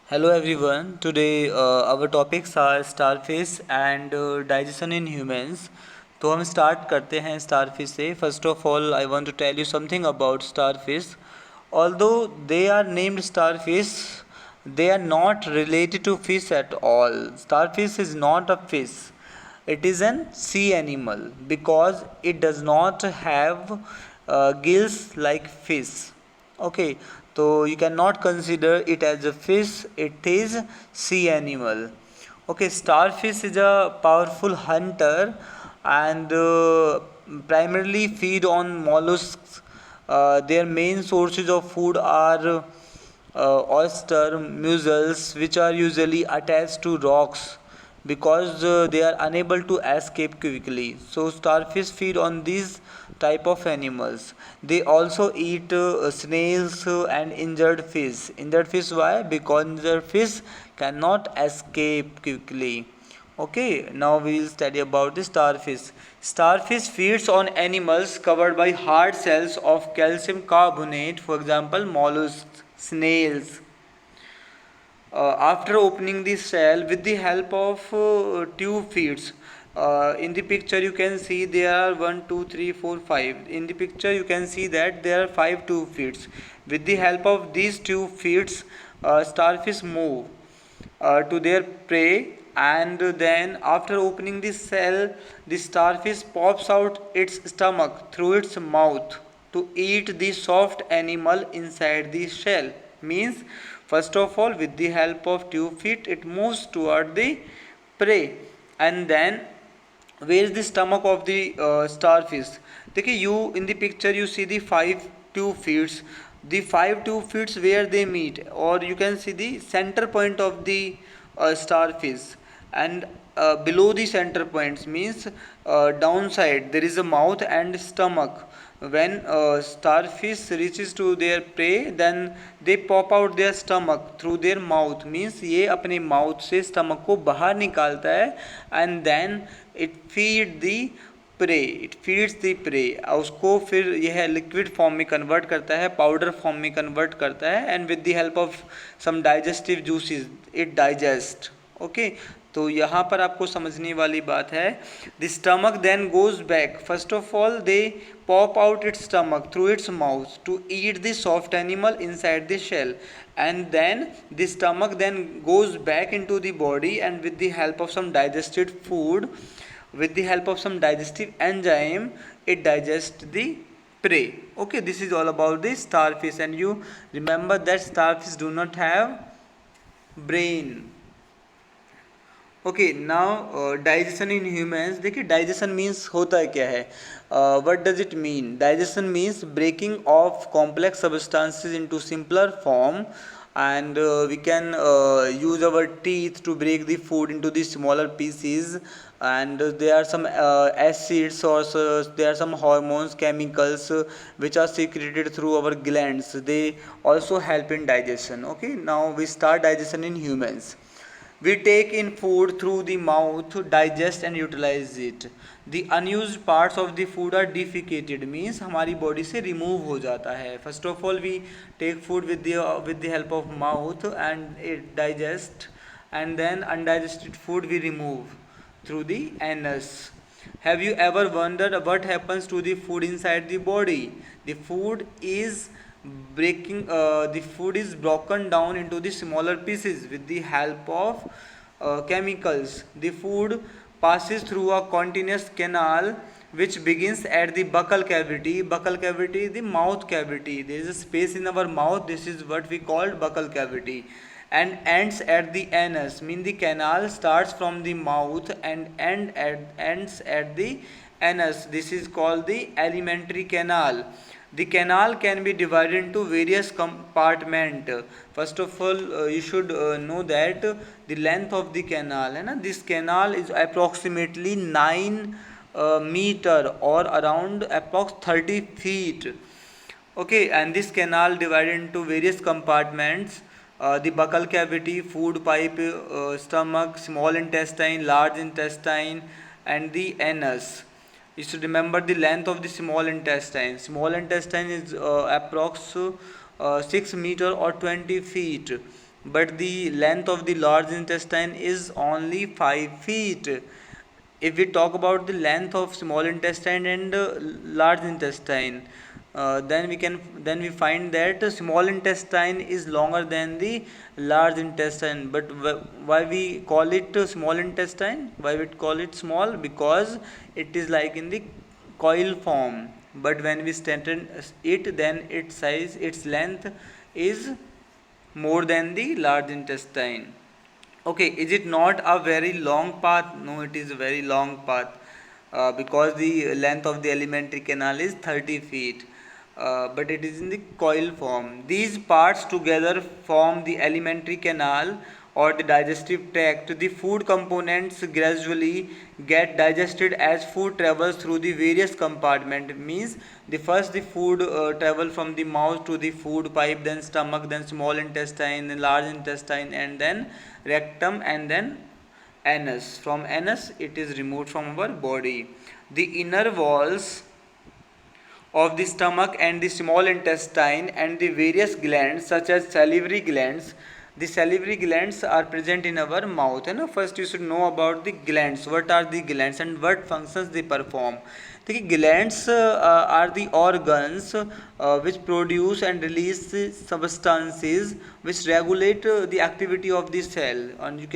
Hello everyone. Today our topics are starfish and digestion in humans. तो हम start करते हैं starfish से. First of all, I want to tell you something about starfish. Although they are named starfish, they are not related to fish at all. Starfish is not a fish. It is an sea animal because it does not have gills like fish. Okay, so you cannot consider it as a fish, it is sea animal. Okay, starfish is a powerful hunter and primarily feed on mollusks. Their main sources of food are oyster, mussels, which are usually attached to rocks because they are unable to escape quickly. So starfish feed on these type of animals. They also eat snails and injured fish. Injured fish, why? Because injured fish cannot escape quickly. Okay, now we will study about the starfish. Starfish feeds on animals covered by hard cells of calcium carbonate, for example mollusks, snails. After opening the shell with the help of tube feeds, in the picture you can see there are 1 2 3 4 5. In the picture you can see that there are 5 tube feeds. With the help of these tube feeds, starfish move to their prey, and then after opening the cell the starfish pops out its stomach through its mouth to eat the soft animal inside the shell. Means, first of all, with the help of tube feet it moves toward the prey, and then where is the stomach of the starfish. देखिए, you in the picture you see the 5 tube feeds. The 5 tube feeds where they meet, or you can see the center point of the starfish, and below the center points means downside there is a mouth and stomach. When starfish reaches to their prey, then they pop out their stomach through their mouth. Means ये अपने mouth से stomach को बाहर निकालता है, and then it feed the prey, it feeds the prey. उसको फिर यह लिक्विड फॉर्म में कन्वर्ट करता है, पाउडर फॉर्म में कन्वर्ट करता है, and with the help of some digestive juices it digest. Okay, तो यहाँ पर आपको समझने वाली बात है. The stomach then goes back. First of all they pop out its stomach through its mouth to eat the soft animal inside the shell, and then the stomach then goes back into the body, and with the help of some digested food, with the help of some digestive enzyme, it digests the prey. Okay, this is all about the starfish, and you remember that starfish do not have brain. Okay, now digestion in humans. देखिए, digestion means होता है क्या है, what does it mean. Digestion means breaking of complex substances into simpler form, and we can use our teeth to break the food into the smaller pieces, and there are some acids, or there are some hormones, chemicals which are secreted through our glands. They also help in digestion. Okay, now we start digestion in humans. We take in food through the mouth, digest and utilize it. The unused parts of the food are defecated, means हमारी body से remove हो जाता है. First of all, we take food with the help of mouth and it digest, and then undigested food we remove through the anus. Have you ever wondered what happens to the food inside the body? The food is the food is broken down into the smaller pieces with the help of chemicals. The food passes through a continuous canal which begins at the buccal cavity. Buccal cavity, the mouth cavity. There is a space in our mouth. This is what we call buccal cavity, and ends at the anus. Mean the canal starts from the mouth and ends at the anus. This is called the alimentary canal. The canal can be divided into various compartments. First of all, you should know that the length of the canal, है ना, this canal is approximately 9 meter, or around approx 30 feet. Okay, and this canal divided into various compartments. The buccal cavity, food pipe, stomach, small intestine, large intestine, and the anus. You should remember the length of the small intestine. Small intestine is approx 6 meter or 20 feet. but the length of the large intestine is only 5 feet. If we talk about the length of small intestine and large intestine, then we find that small intestine is longer than the large intestine. But why we call it small intestine? Why we call it small? Because it is like in the coil form. But when we strengthen it, then its size, its length is more than the large intestine. Okay, is it not a very long path? No, it is a very long path, because the length of the alimentary canal is 30 feet, but it is in the coil form. These parts together form the alimentary canal or the digestive tract. The food components gradually get digested as food travels through the various compartments. Means the food travel from the mouth to the food pipe, then stomach, then small intestine, then large intestine, and then rectum, and then anus. From anus it is removed from our body. The inner walls of the stomach and the small intestine and the various glands such as salivary glands. The salivary glands are present in our mouth. And first you should know about the glands. What are the glands and what functions they perform? The glands are the organs which produce and release substances which regulate the activity of the cell. And you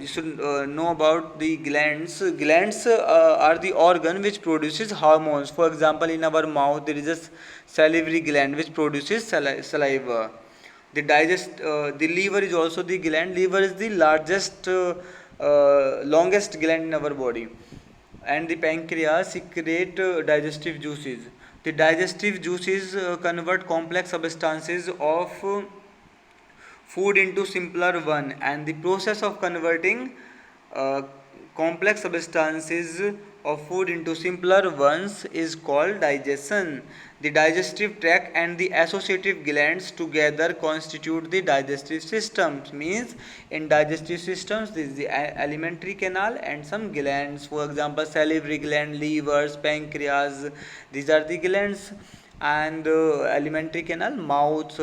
should know about the glands. Glands are the organ which produces hormones. For example, in our mouth there is a salivary gland which produces saliva. The liver is also the gland. Liver is the largest, longest gland in our body, and the pancreas secrete digestive juices. The digestive juices convert complex substances of food into simpler one, and the process of converting uh, complex substances of food into simpler ones is called digestion. The digestive tract and the associative glands together constitute the digestive system. Means in digestive systems there is the alimentary canal and some glands. For example, salivary gland, livers, pancreas. These are the glands. And alimentary canal, mouth,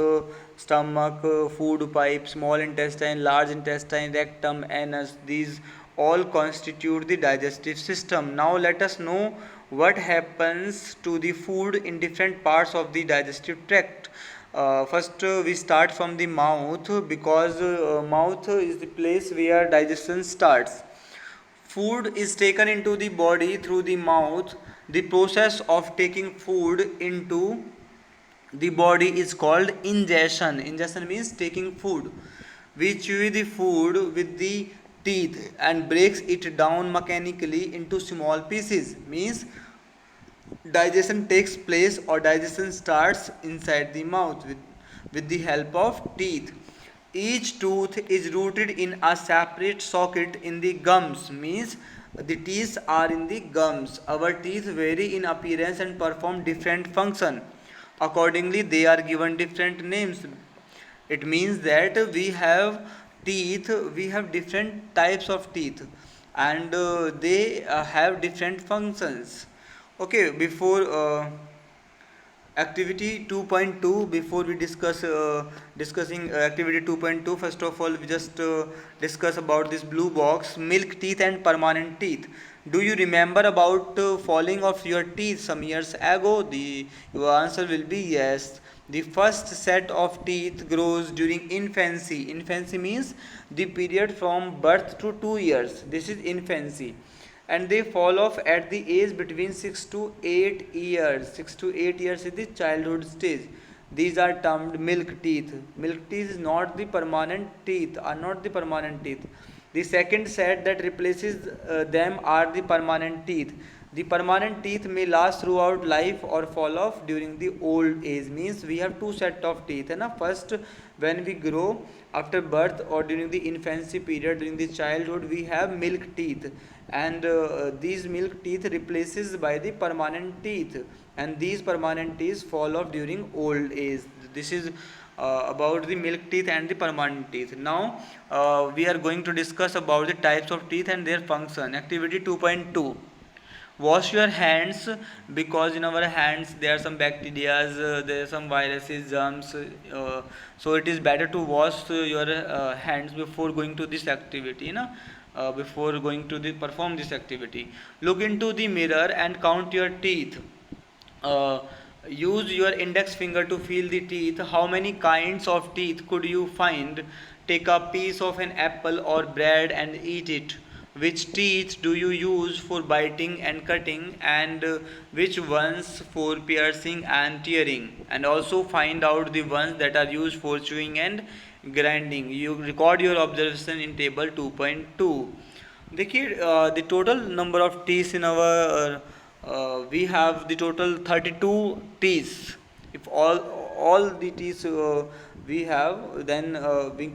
stomach, food pipe, small intestine, large intestine, rectum, anus. These all constitute the digestive system. Now let us know what happens to the food in different parts of the digestive tract. First we start from the mouth, because mouth is the place where digestion starts. Food is taken into the body through the mouth. The process of taking food into the body is called ingestion. Ingestion means taking food. We chew the food with the teeth and breaks it down mechanically into small pieces. Means digestion takes place or digestion starts inside the mouth with the help of teeth. Each tooth is rooted in a separate socket in the gums. Means the teeth are in the gums. Our teeth vary in appearance and perform different function. Accordingly, they are given different names. It means that we have teeth, we have different types of teeth, and they have different functions. Okay, before activity 2.2, before we discussing activity 2.2, first of all we just discuss about this blue box, milk teeth and permanent teeth. Do you remember about falling of your teeth some years ago? The your answer will be yes. The first set of teeth grows during infancy. Infancy means the period from birth to 2 years. This is infancy, and they fall off at the age between 6 to 8 years. 6 to 8 years is the childhood stage. These are termed milk teeth. Milk teeth is not the permanent teeth, are not the permanent teeth. The second set that replaces them are the permanent teeth. The permanent teeth may last throughout life or fall off during the old age. Means we have two set of teeth. And first, when we grow after birth or during the infancy period, during the childhood, we have milk teeth, and these milk teeth replaces by the permanent teeth, and these permanent teeth fall off during old age. This is about the milk teeth and the permanent teeth. Now we are going to discuss about the types of teeth and their function. Activity 2.2, Wash your hands, because in our hands there are some bacteria, there are some viruses, germs, so it is better to wash your hands before going to this activity, before going to the perform this activity. Look into the mirror and count your teeth. uh, Use your index finger to feel the teeth. How many kinds of teeth could you find? Take a piece of an apple or bread and eat it. Which teeth do you use for biting and cutting, and which ones for piercing and tearing? And also find out the ones that are used for chewing and grinding. You record your observation in table 2.2. देखिए the total number of teeth in our we have the total 32 teeth. If all the teeth we have, then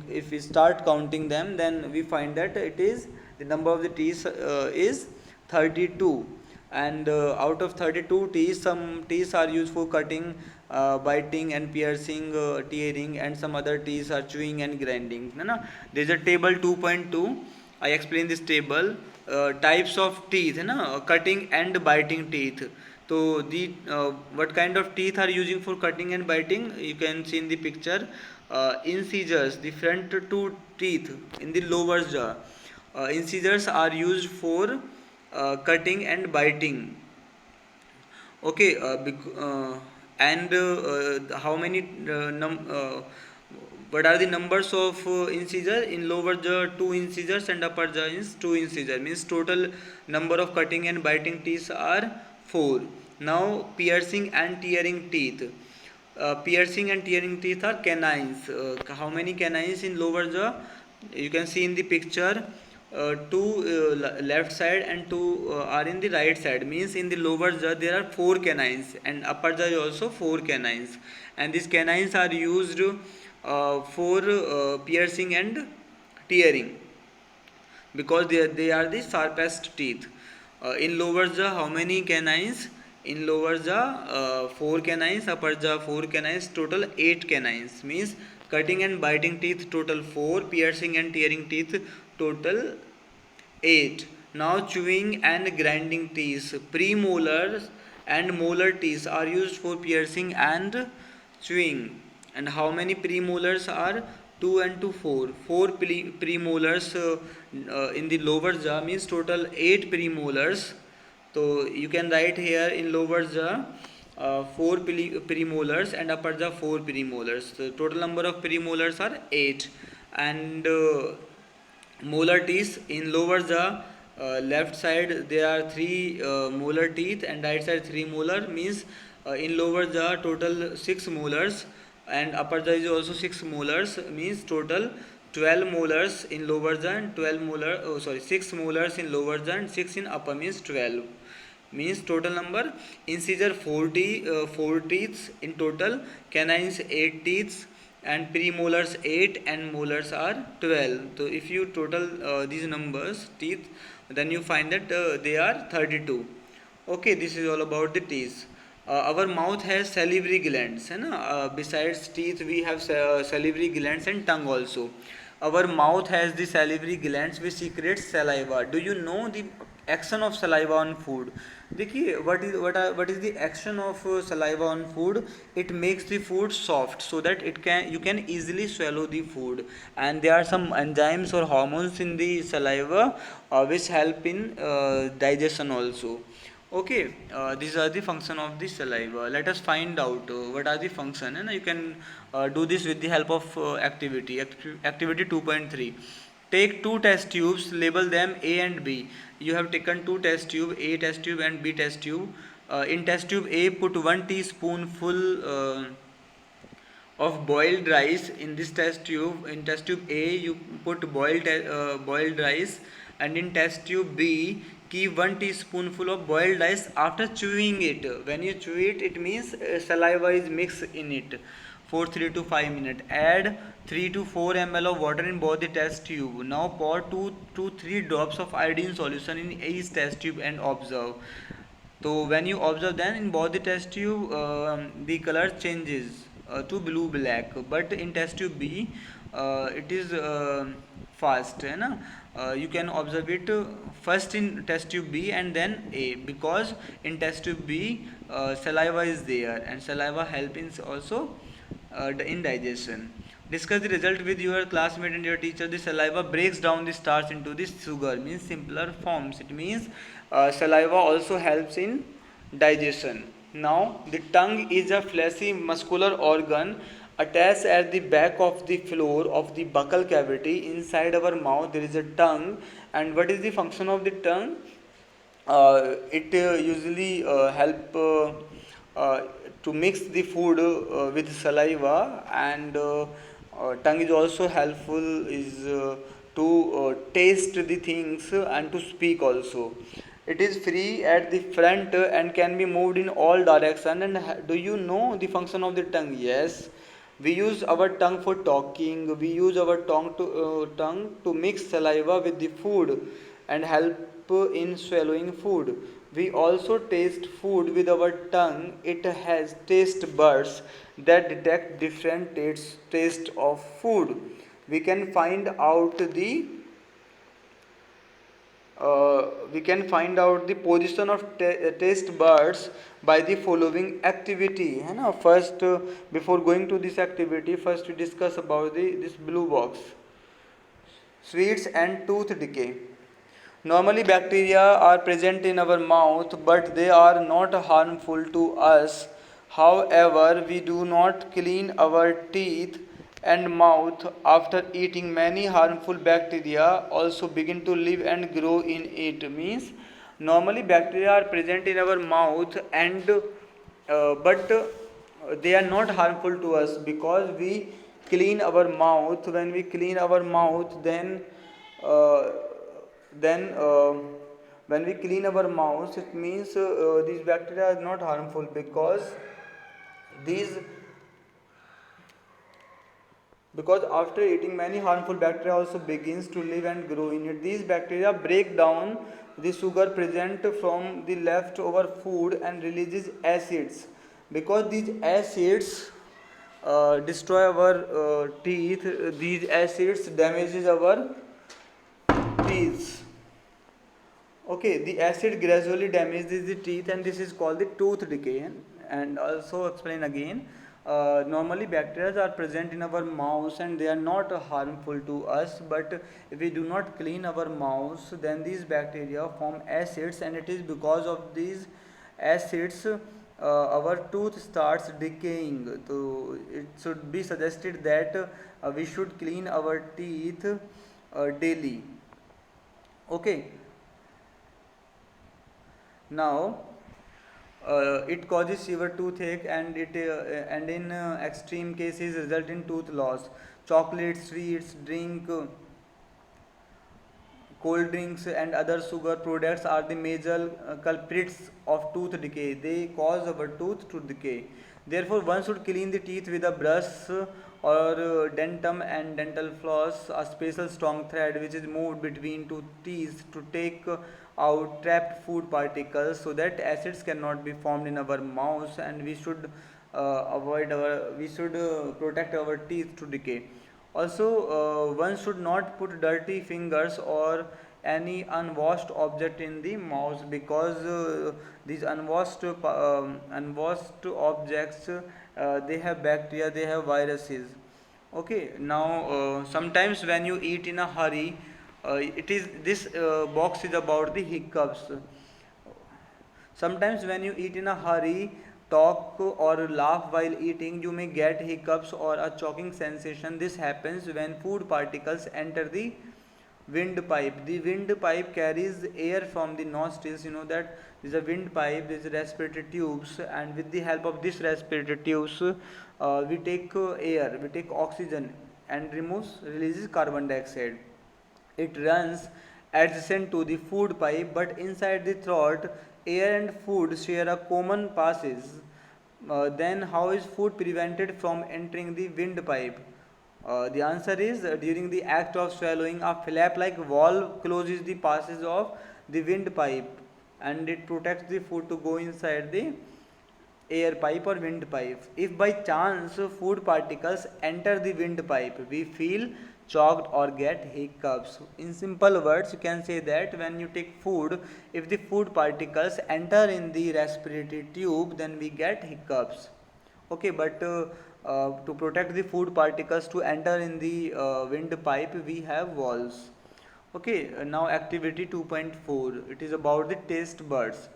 if we start counting them, then we find that it is the number of the teeth is 32. And out of 32 teeth, some teeth are used for cutting, biting and piercing, tearing, and some other teeth are chewing and grinding. There is a table 2.2. I explain this table. Types of teeth, cutting and biting teeth. So the what kind of teeth are using for cutting and biting? You can see in the picture. Incisors, the front two teeth in the lower jaw. Incisors are used for cutting and biting. Okay, and how many what are the numbers of incisor? In lower jaw 2 incisors and upper jaw is 2 incisor, means total number of cutting and biting teeth are 4. Now piercing and tearing teeth. Piercing and tearing teeth are canines. How many canines in lower jaw? You can see in the picture. Two left side and two are in the right side, means in the lower jaw there are 4 canines, and upper jaw also 4 canines, and these canines are used for piercing and tearing, because they are the sharpest teeth. In lower jaw, how many canines? In lower jaw, 4 canines, upper jaw 4 canines, total 8 canines. Means cutting and biting teeth total 4, piercing and tearing teeth total 8. Now chewing and grinding teeth. Premolars and molar teeth are used for piercing and chewing. And how many premolars are? 2 and 2 4. 4 premolars in the lower jaw, means total 8 premolars. So you can write here in lower jaw 4 premolars and upper jaw 4 premolars. The total number of premolars are 8. And molar teeth in lower jaw, left side there are 3 molar teeth and right side 3 molar, means in lower jaw total 6 molars, and upper jaw is also 6 molars, means total 12 molars in lower jaw and 12 molar, 6 molars in lower jaw and 6 in upper, means 12. Means total number incisor 4 teeth in total, canines 8 teeth, and premolars 8 and molars are 12. So if you total these numbers teeth, then you find that they are 32. Okay, this is all about the teeth. Our mouth has salivary glands, besides teeth we have salivary glands and tongue also. Our mouth has the salivary glands which secrete saliva. Do you know the action of saliva on food? देखिए what is the action of saliva on food? It makes the food soft so that you can easily swallow the food, and there are some enzymes or hormones in the saliva which help in digestion also. Okay, these are the function of the saliva. Let us find out what are the function, and you can do this with the help of activity 2.3. Take 2 test tubes, label them A and B. You have taken 2 test tube, A test tube and B test tube. In test tube A, put 1 teaspoonful of boiled rice in this test tube. In test tube A, you put boiled rice, and in test tube B, keep 1 teaspoonful of boiled rice after chewing it. When you chew it, it means saliva is mixed in it for 3 to 5 minutes. Add 3 to 4 ml of water in both the test tube. Now pour 2 to 3 drops of iodine solution in each test tube and observe. So when you observe, then in both the test tube the color changes. to blue black, but in test tube B it is fast है ना. You can observe it first in test tube B and then A, because in test tube B saliva is there, and saliva help in also in digestion. Discuss the result with your classmate and your teacher. The saliva breaks down the starch into the sugar, means simpler forms. It means saliva also helps in digestion. Now, the tongue is a fleshy muscular organ attached at the back of the floor of the buccal cavity. Inside our mouth, there is a tongue. And what is the function of the tongue? It usually help uh, to mix the food with saliva, and tongue is also helpful is to taste the things and to speak also. It is free at the front and can be moved in all direction. And do you know the function of the tongue? Yes, we use our tongue for talking. We use our tongue to mix saliva with the food and help in swallowing food. We also taste food with our tongue. It has taste buds that detect different taste of food. We can find out the position of taste buds by the following activity है ना. First, before going to this activity, first we discuss about this blue box, sweets and tooth decay. Normally bacteria are present in our mouth, but they are not harmful to us. However, we do not clean our teeth and mouth after eating. Many harmful bacteria also begin to live and grow in it. Means normally bacteria are present in our mouth, and but they are not harmful to us because we clean our mouth. When we clean our mouth, uh, then when we clean our mouth, it means these bacteria are not harmful, these because after eating, many harmful bacteria also begins to live and grow in it. These bacteria break down the sugar present from the leftover food and releases acids. Because these acids destroy our teeth, these acids damages our teeth. Okay, the acid gradually damages the teeth, and this is called the tooth decay. And also explain again. Normally, bacteria are present in our mouths and they are not harmful to us. But if we do not clean our mouths, then these bacteria form acids, and it is because of these acids our tooth starts decaying. So it should be suggested that we should clean our teeth daily. Okay. Now, it causes severe toothache, and in extreme cases result in tooth loss. Chocolates, sweets, cold drinks, and other sugar products are the major culprits of tooth decay. They cause our tooth to decay. Therefore, one should clean the teeth with a brush or dentum and dental floss, a special strong thread which is moved between two teeth to take out trapped food particles, so that acids cannot be formed in our mouths, and we should protect our teeth to decay. Also, one should not put dirty fingers or any unwashed object in the mouth, because these unwashed objects they have bacteria, they have viruses. Okay, now sometimes when you eat in a hurry, it is this box is about the hiccups. Sometimes when you eat in a hurry, talk or laugh while eating, you may get hiccups or a choking sensation. This happens when food particles enter the windpipe. The windpipe carries air from the nostrils. You know that there is a windpipe, there is respiratory tubes, and with the help of this respiratory tubes, we take air, we take oxygen, and releases carbon dioxide. It runs adjacent to the food pipe, but inside the throat, air and food share a common passage. Then, how is food prevented from entering the windpipe? The answer is during the act of swallowing, a flap like valve closes the passage of the windpipe, and it protects the food to go inside the air pipe or windpipe. If by chance food particles enter the windpipe, we feel choked or get hiccups. In simple words, you can say that when you take food, if the food particles enter in the respiratory tube, then we get hiccups. Okay, but to protect the food particles to enter in the windpipe, we have valves. Okay, now activity 2.4. It is about the taste buds.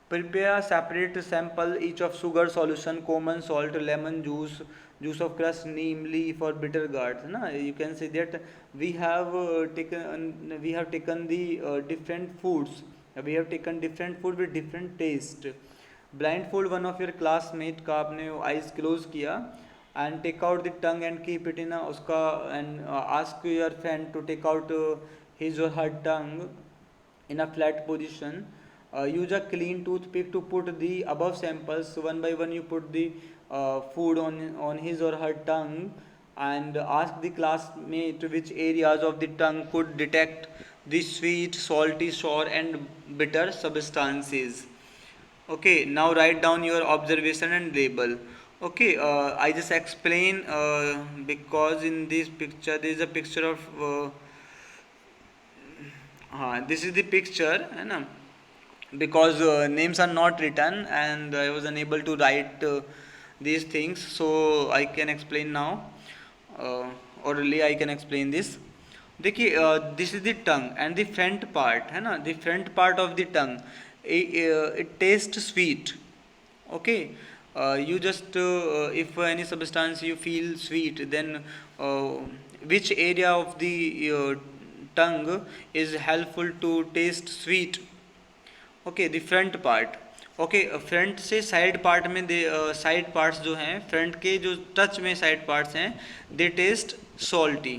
Prepare a separate sample each of sugar solution, common salt, lemon juice, juice of crush, neem leaf or bitter gourd. Na? You can say that we have taken the different foods. We have taken different food with different taste. Blindfold one of your classmate का आपने eyes close किया and take out the tongue and keep it in a उसका and ask your friend to take out his or her tongue in a flat position. Use a clean toothpick to put the above samples one by one. You put the food on his or her tongue and ask the classmate which areas of the tongue could detect the sweet, salty, sour and bitter substances. Okay, now write down your observation and label. Okay, I just explain because in this picture there is a picture of this is the picture है ना, because names are not written and I was unable to write these things, so I can explain now. uh, orally I can explain this. देखिए this is the tongue and the front part है ना, the front part of the tongue, it tastes sweet. Okay, you just if any substance you feel sweet, then uh, which area of the tongue is helpful to taste sweet? Okay, the front part. Okay, front से side part में दे side parts जो हैं front के जो touch में side parts हैं दे test salty,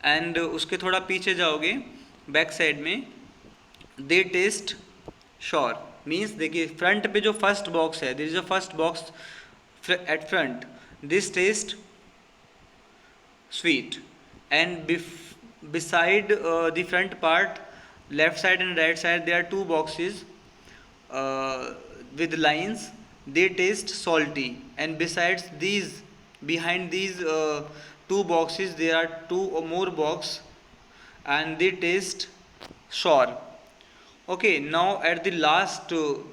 and उसके थोड़ा पीछे जाओगे बैक साइड में दे टेस्ट श्योर। मीन्स देखिए फ्रंट पे जो फर्स्ट बॉक्स है, this is a first box at front, this taste sweet, and beside the front part, left side and right side, there are two boxes uh, with lines, they taste salty, and besides these, behind these two boxes there are two or more box and they taste sour. Okay, now at the last end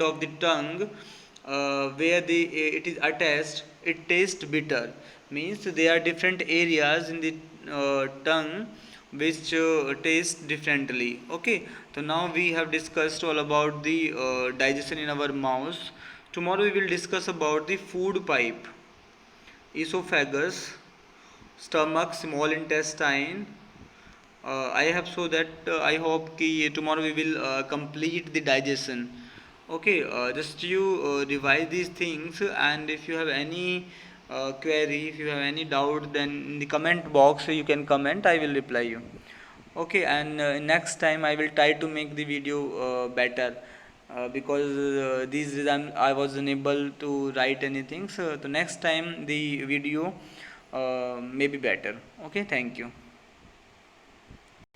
of the tongue, where it is attached, it tastes bitter. Means there are different areas in the tongue which taste differently. Okay, so now we have discussed all about the digestion in our mouth. Tomorrow we will discuss about the food pipe, esophagus, stomach, small intestine. I have so that I hope कि tomorrow we will complete the digestion. Okay, just you revise these things, and if you have any query, if you have any doubt, then in the comment box you can comment, I will reply you. Okay, and next time I will try to make the video better, because these days I was unable to write anything, so the next time the video may be better. Okay, thank you.